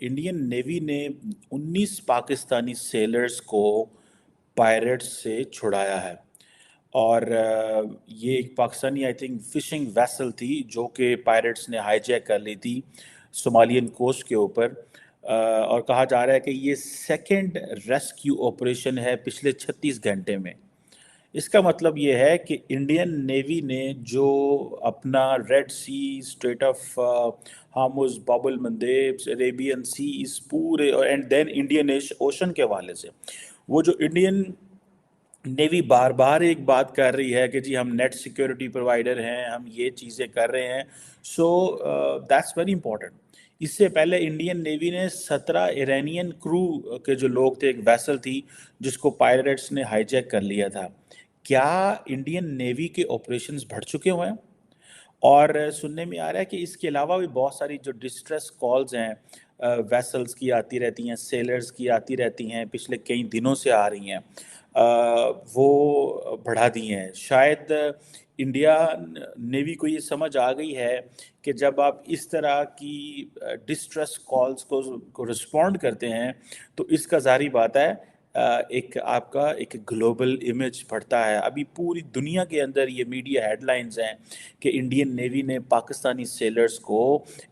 Indian navy ने 19 Pakistani sellers को pirates से छुड़ाया है। और ये एक Pakistani I think fishing vessel थी जो कि पायरेट्स ने हाईजैक कर ली थी सोमालियन कोस्ट के ऊपर। और कहा जा रहा है कि ये सेकंड रेस्क्यू ऑपरेशन है पिछले 36 घंटे में। इसका मतलब ये है कि इंडियन नेवी ने जो अपना Red Sea, Strait of Hormuz, Bab el Mandeb, Arabian Sea, इस पूरे एंड देन इंडियन ओशन के हवाले से वो जो इंडियन नेवी बार बार एक बात कर रही है कि जी हम नेट सिक्योरिटी प्रोवाइडर हैं, हम ये चीज़ें कर रहे हैं। So that's very important. इससे पहले इंडियन नेवी ने 17 ईरानियन क्रू के जो लोग थे, एक वेसल थी जिसको पायरेट्स ने हाईजैक कर लिया था। क्या इंडियन नेवी के ऑपरेशंस बढ़ चुके हुए हैं? और सुनने में आ रहा है कि इसके अलावा भी बहुत सारी जो डिस्ट्रेस कॉल्स हैं वेसल्स की आती रहती हैं, सेलर्स की आती रहती हैं, पिछले कई दिनों से आ रही हैं, वो बढ़ा दी हैं। शायद इंडिया नेवी को ये समझ आ गई है कि जब आप इस तरह की डिस्ट्रेस कॉल्स को रिस्पॉन्ड करते हैं तो इसका ज़ाहिर बात है एक आपका एक ग्लोबल इमेज पड़ता है। अभी पूरी दुनिया के अंदर ये मीडिया हेडलाइंस हैं कि इंडियन नेवी ने पाकिस्तानी सेलर्स को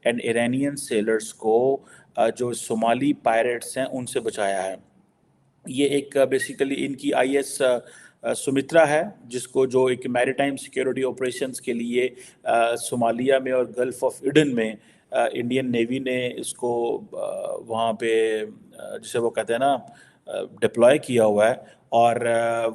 एंड ईरानियन सेलर्स को जो सोमाली पायरेट्स हैं उनसे बचाया है। ये एक बेसिकली इनकी आईएस सुमित्रा है, जिसको जो एक मैरीटाइम सिक्योरिटी ऑपरेशंस के लिए सोमालिया में और गल्फ ऑफ इडन में इंडियन नेवी ने इसको वहाँ पे जिसे वो कहते हैं ना डिप्लॉय किया हुआ है। और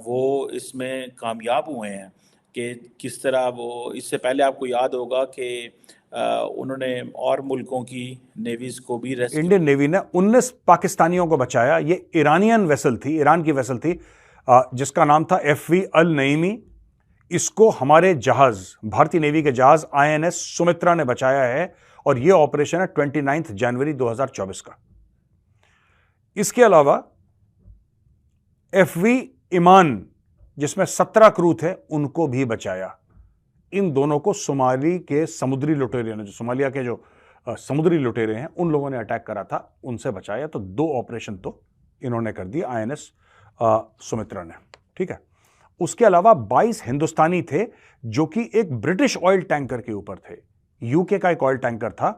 वो इसमें कामयाब हुए हैं कि किस तरह वो, इससे पहले आपको याद होगा कि उन्होंने और मुल्कों की नेवीज को भी रेस्क्यू। इंडियन नेवी ने 19 पाकिस्तानियों को बचाया। ये ईरानियन वेसल थी, ईरान की वेसल थी, जिसका नाम था एफवी अल नईमी। इसको हमारे जहाज, भारतीय नेवी के जहाज आईएनएस सुमित्रा ने बचाया है। और यह ऑपरेशन है 29 जनवरी 2024 का। इसके अलावा एफवी ईमान, जिसमें 17 क्रू थे, उनको भी बचाया। इन दोनों को सोमाली के समुद्री लुटेरे ने, जो सोमालिया के जो समुद्री लुटेरे हैं, उन लोगों ने अटैक करा था, उनसे बचाया। तो 2 ऑपरेशन तो इन्होंने कर दिए आईएनएस सुमित्रा ने। ठीक है। उसके अलावा 22 हिंदुस्तानी थे जो कि एक ब्रिटिश ऑयल टैंकर के ऊपर थे। यूके का एक ऑयल टैंकर था,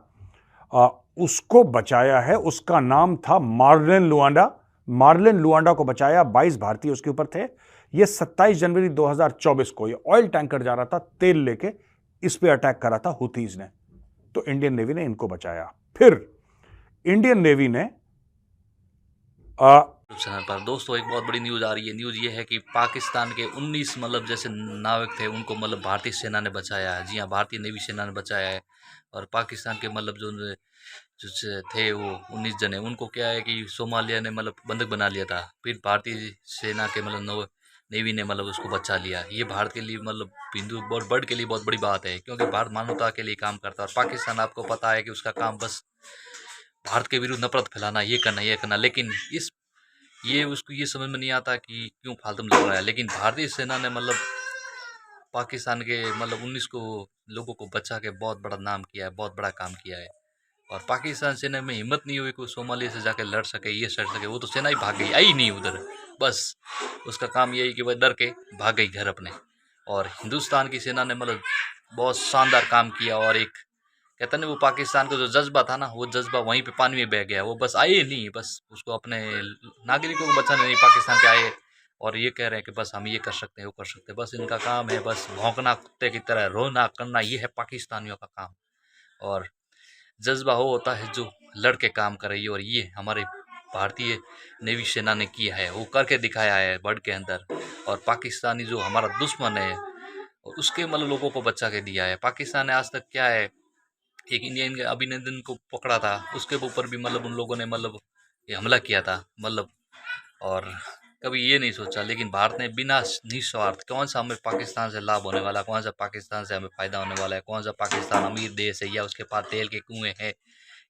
उसको बचाया है। उसका नाम था मार्लिन लुआंडा। मार्लिन लुआंडा को बचाया। 22 भारतीय उसके ऊपर थे। यह 27 जनवरी 2024 को ये ऑयल टैंकर जा रहा था तेल लेके, इस पे अटैक करा था हुतीज ने। तो इंडियन नेवी ने इनको बचाया। फिर इंडियन नेवी ने चैनल पर दोस्तों एक बहुत बड़ी न्यूज़ आ रही है। न्यूज़ ये है कि पाकिस्तान के 19 जैसे नाविक थे, उनको भारतीय सेना ने बचाया है। जी हाँ, भारतीय नेवी सेना ने बचाया है। और पाकिस्तान के जो थे वो 19 जने, उनको क्या है कि सोमालिया ने बंधक बना लिया था। फिर भारतीय सेना के नेवी ने उसको बचा लिया। ये भारत के लिए हिंदू और वर्ल्ड के लिए बहुत बड़ी बात है, क्योंकि भारत मानवता के लिए काम करता है। और पाकिस्तान आपको पता है कि उसका काम बस भारत के विरुद्ध नफरत फैलाना, ये करना। लेकिन उसको ये समझ में नहीं आता कि क्यों फालतू में लड़ रहा है। लेकिन भारतीय सेना ने पाकिस्तान के 19 लोगों को बचा के बहुत बड़ा नाम किया है, बहुत बड़ा काम किया है। और पाकिस्तान सेना में हिम्मत नहीं हुई कि सोमालिया से जाके लड़ सके, ये सड़ सके। वो तो सेना ही भाग गई, आई नहीं उधर। बस उसका काम यही कि वह डर के भाग गई घर अपने। और हिंदुस्तान की सेना ने बहुत शानदार काम किया। और एक कहते ना, वो पाकिस्तान का जो जज्बा था ना, वो जज्बा वहीं पे पानी में बह गया। वो बस आए नहीं, बस उसको अपने नागरिकों को बचाने नहीं पाकिस्तान के आए। और ये कह रहे हैं कि बस हम ये कर सकते हैं, वो कर सकते हैं। बस इनका काम है बस भौंकना, कुत्ते की तरह रोना करना, ये है पाकिस्तानियों का काम। और जज्बा वो होता है जो लड़के काम कर रही है। और ये हमारे भारतीय नेवी सेना ने किया है, वो करके दिखाया है वर्ल्ड के अंदर। और पाकिस्तानी जो हमारा दुश्मन है, उसके लोगों को बचा के दिया है। पाकिस्तान ने आज तक क्या है, एक इंडियन के अभिनंदन को पकड़ा था, उसके ऊपर भी उन लोगों ने ये हमला किया था और कभी ये नहीं सोचा। लेकिन भारत ने बिना निस्वार्थ, कौन सा हमें पाकिस्तान से लाभ होने वाला, कौन सा पाकिस्तान से हमें फ़ायदा होने वाला है, कौन सा पाकिस्तान अमीर देश है, या उसके पास तेल के कुएँ हैं,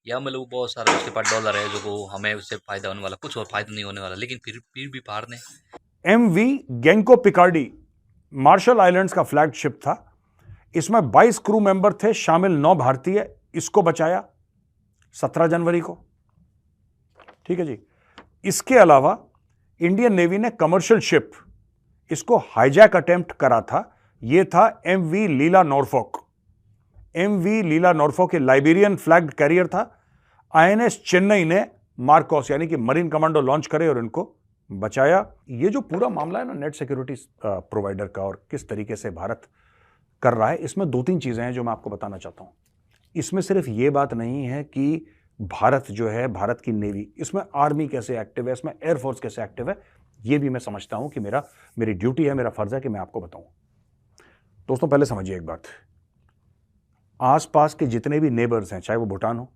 या बहुत सारा उसके पास डॉलर है जो हमें उससे फ़ायदा होने वाला, कुछ और फ़ायदा नहीं होने वाला। लेकिन फिर भी भारत ने MV गेंको पिकार्डी मार्शल आइलैंड्स का फ्लैगशिप था। इसमें 22 क्रू मेंबर थे, शामिल 9 भारतीय। इसको बचाया 17 जनवरी को। ठीक है जी। इसके अलावा इंडियन नेवी ने कमर्शियल शिप इसको हाईजैक अटेम्प्ट करा था। यह था MV Lila Norfolk. MV Lila Norfolk एक लाइबेरियन फ्लैग्ड कैरियर था। आईएनएस चेन्नई ने मार्कोस यानी कि मरीन कमांडो लॉन्च करे और इनको बचाया। ये जो पूरा मामला है ना नेट सिक्योरिटी प्रोवाइडर का और किस तरीके से भारत कर रहा है, इसमें दो तीन चीजें हैं जो मैं आपको बताना चाहता हूं। इसमें सिर्फ ये बात नहीं है कि भारत जो है, भारत की नेवी, इसमें आर्मी कैसे एक्टिव है, इसमें एयरफोर्स कैसे एक्टिव है, ये भी मैं समझता हूं कि मेरी ड्यूटी है, मेरा फर्ज है कि मैं आपको बताऊं। दोस्तों पहले समझिए एक बात, आसपास के जितने भी नेबर्स हैं, चाहे वो भूटान हो,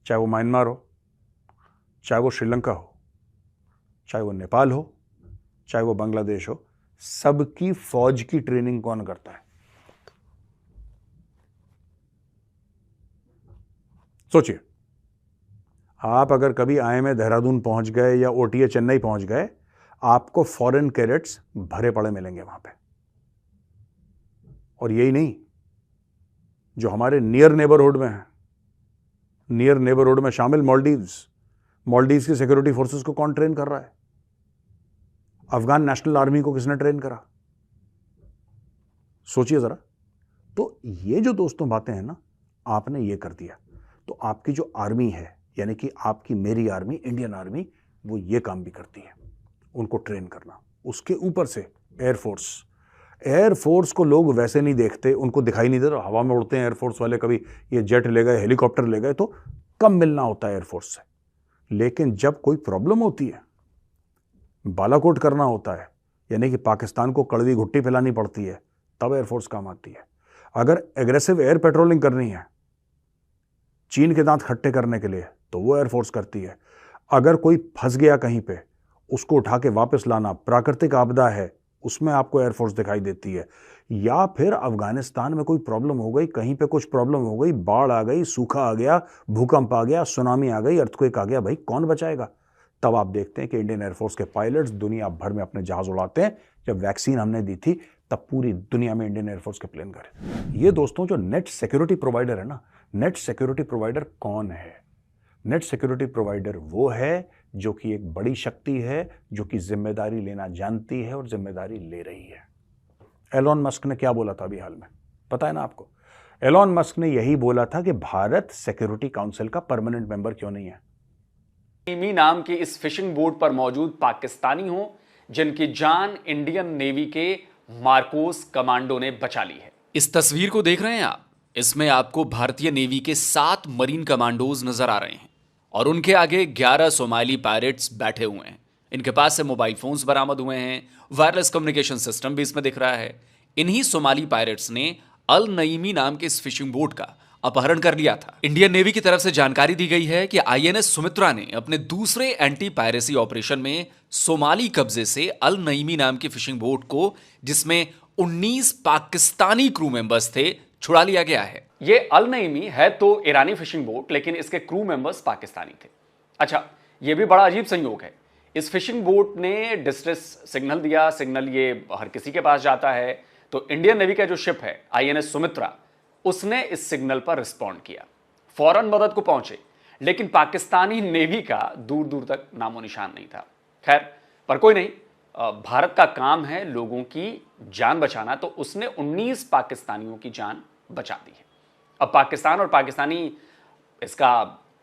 चाहे वो म्यांमार हो, चाहे वो श्रीलंका हो, चाहे वो नेपाल हो, चाहे वो बांग्लादेश हो, सबकी फौज की ट्रेनिंग कौन करता है? सोचिए, आप अगर कभी आईएमए देहरादून पहुंच गए या ओटीए चेन्नई पहुंच गए, आपको फॉरेन कैडेट्स भरे पड़े मिलेंगे वहां पे। और यही नहीं, जो हमारे नियर नेबरहुड में है, नियर नेबरहुड में शामिल मालदीव्स की सिक्योरिटी फोर्सेस को कौन ट्रेन कर रहा है? अफगान नेशनल आर्मी को किसने ट्रेन करा? सोचिए जरा। तो ये जो दोस्तों बातें हैं ना, आपने ये कर दिया तो आपकी जो आर्मी है, यानी कि आपकी मेरी आर्मी, इंडियन आर्मी, वो ये काम भी करती है, उनको ट्रेन करना। उसके ऊपर से एयरफोर्स को लोग वैसे नहीं देखते, उनको दिखाई नहीं देता, हवा में उड़ते हैं एयरफोर्स वाले, कभी ये जेट ले गए, हेलीकॉप्टर ले गए, तो कम मिलना होता है एयरफोर्स से। लेकिन जब कोई प्रॉब्लम होती है, बालाकोट करना होता है, यानी कि पाकिस्तान को कड़वी घुट्टी फैलानी पड़ती है, तब एयरफोर्स काम आती है। अगर एग्रेसिव एयर पेट्रोलिंग करनी है चीन के दांत खट्टे करने के लिए, तो वो एयरफोर्स करती है। अगर कोई फंस गया कहीं पे, उसको उठा के वापस लाना, प्राकृतिक आपदा है, उसमें आपको एयरफोर्स दिखाई देती है। या फिर अफगानिस्तान में कोई प्रॉब्लम हो गई, कहीं पे कुछ प्रॉब्लम हो गई, बाढ़ आ गई, सूखा आ गया, भूकंप आ गया, सुनामी आ गई, अर्थक्वेक आ गया, भाई कौन बचाएगा? तब आप देखते हैं कि इंडियन एयरफोर्स के पायलट्स दुनिया भर में अपने जहाज उड़ाते हैं। जब वैक्सीन हमने दी थी, तब पूरी दुनिया में इंडियन एयरफोर्स के प्लेन गए। ये दोस्तों जो नेट सिक्योरिटी प्रोवाइडर है ना, नेट सिक्योरिटी प्रोवाइडर कौन है? नेट सिक्योरिटी प्रोवाइडर वो है जो कि एक बड़ी शक्ति है, जो कि जिम्मेदारी लेना जानती है और जिम्मेदारी ले रही है। एलोन मस्क ने क्या बोला था अभी हाल में, पता है ना आपको? एलोन मस्क ने यही बोला था कि भारत सिक्योरिटी काउंसिल का परमानेंट मेंबर क्यों नहीं है। नेमी नाम के इस फिशिंग बोट पर मौजूद पाकिस्तानी हो, जिनकी जान इंडियन नेवी के मार्कोस कमांडो ने बचा ली है। इस तस्वीर को देख रहे हैं आप, इसमें आपको भारतीय नेवी के 7 मरीन कमांडोज नजर आ रहे हैं और उनके आगे 11 सोमाली पायरेट्स बैठे हुए हैं। इनके पास से मोबाइल फोन्स बरामद हुए हैं, वायरलेस कम्युनिकेशन सिस्टम भी इसमें दिख रहा है। इन्हीं सोमाली पायरेट्स ने अल नईमी नाम के इस फिशिंग बोट का अपहरण कर लिया था। इंडियन नेवी की तरफ से जानकारी दी गई है कि आईएनएस सुमित्रा ने अपने दूसरे एंटी पायरेसी ऑपरेशन में सोमाली कब्जे से अल नईमी नाम की फिशिंग बोट को, जिसमें 19 पाकिस्तानी क्रू मेंबर्स थे, छुड़ा लिया गया है। ये अल नईमी है तो ईरानी फिशिंग बोट, लेकिन इसके क्रू मेंबर्स पाकिस्तानी थे। अच्छा, ये भी बड़ा अजीब संयोग है। इस फिशिंग बोट ने डिस्ट्रेस सिग्नल दिया, सिग्नल ये हर किसी के पास जाता है, तो इंडियन नेवी का जो शिप है आईएनएस सुमित्रा, उसने इस सिग्नल पर रिस्पॉन्ड किया, फौरन मदद को पहुंचे, लेकिन पाकिस्तानी नेवी का दूर दूर तक नामो निशान नहीं था। खैर, पर कोई नहीं, भारत का काम है लोगों की जान बचाना, तो उसने 19 पाकिस्तानियों की जान बचा दी है। अब पाकिस्तान और पाकिस्तानी इसका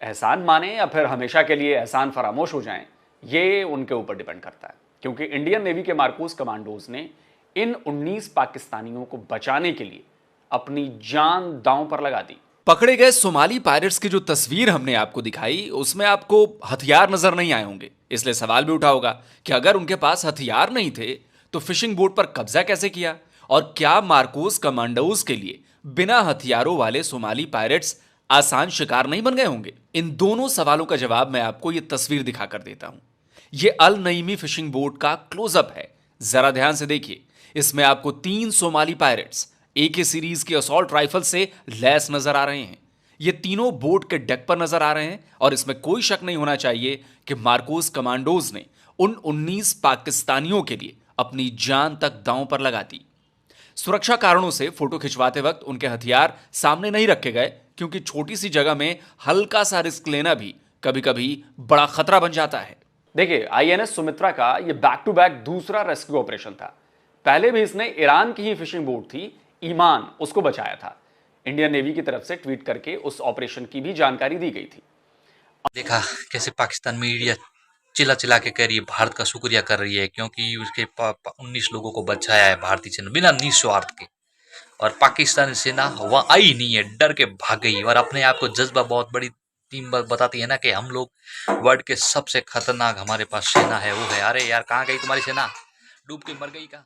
एहसान माने या फिर हमेशा के लिए एहसान फरामोश हो जाएं, ये उनके ऊपर डिपेंड करता है, क्योंकि इंडियन नेवी के मार्कोस कमांडोज ने इन 19 पाकिस्तानियों को बचाने के लिए अपनी जान दांव पर लगा दी। पकड़े गए सोमाली पायरेट्स की जो तस्वीर हमने आपको दिखाई, उसमें आपको हथियार नजर नहीं आए होंगे, इसलिए सवाल भी उठा होगा कि अगर उनके पास हथियार नहीं थे तो फिशिंग बोट पर कब्जा कैसे किया, और क्या मार्कोस कमांडोज के लिए बिना हथियारों वाले सोमाली पायरेट्स आसान शिकार नहीं बन गए होंगे? इन दोनों सवालों का जवाब मैं आपको यह तस्वीर दिखाकर देता हूं। यह अल नईमी फिशिंग बोट का क्लोजअप है, जरा ध्यान से देखिए। इसमें आपको 3 सोमाली पायरेट्स AK सीरीज की असॉल्ट राइफल से लैस नजर आ रहे हैं। ये तीनों बोट के डेक पर नजर आ रहे हैं और इसमें कोई शक नहीं होना चाहिए कि मार्कोस कमांडोज ने उन 19 पाकिस्तानियों के लिए अपनी जान तक दांव पर लगा दी। सुरक्षा कारणों से फोटो खिंचवाते वक्त उनके हथियार सामने नहीं रखे गए, क्योंकि छोटी सी जगह में हल्का सा रिस्क लेना भी कभी कभी बड़ा खतरा बन जाता है। देखिए, आईएनएस सुमित्रा का ये बैक टू बैक दूसरा रेस्क्यू ऑपरेशन था। पहले भी इसने ईरान की ही फिशिंग बोट थी ईमान, उसको बचाया था। इंडियन नेवी की तरफ से ट्वीट करके उस ऑपरेशन की भी जानकारी दी गई थी। देखा कैसे पाकिस्तान मीडिया चिल्ला चिल्ला के कह रही है, भारत का शुक्रिया कर रही है, क्योंकि उसके 19 लोगों को बचाया है भारतीय सेना बिना निस्वार्थ के। और पाकिस्तानी सेना वहां आई नहीं है, डर के भाग गई। और अपने आप को जज्बा बहुत बड़ी टीम बताती है ना कि हम लोग वर्ल्ड के सबसे खतरनाक हमारे पास सेना है वो है। अरे यार, कहाँ गई तुम्हारी सेना? डूब के मर गई क्या?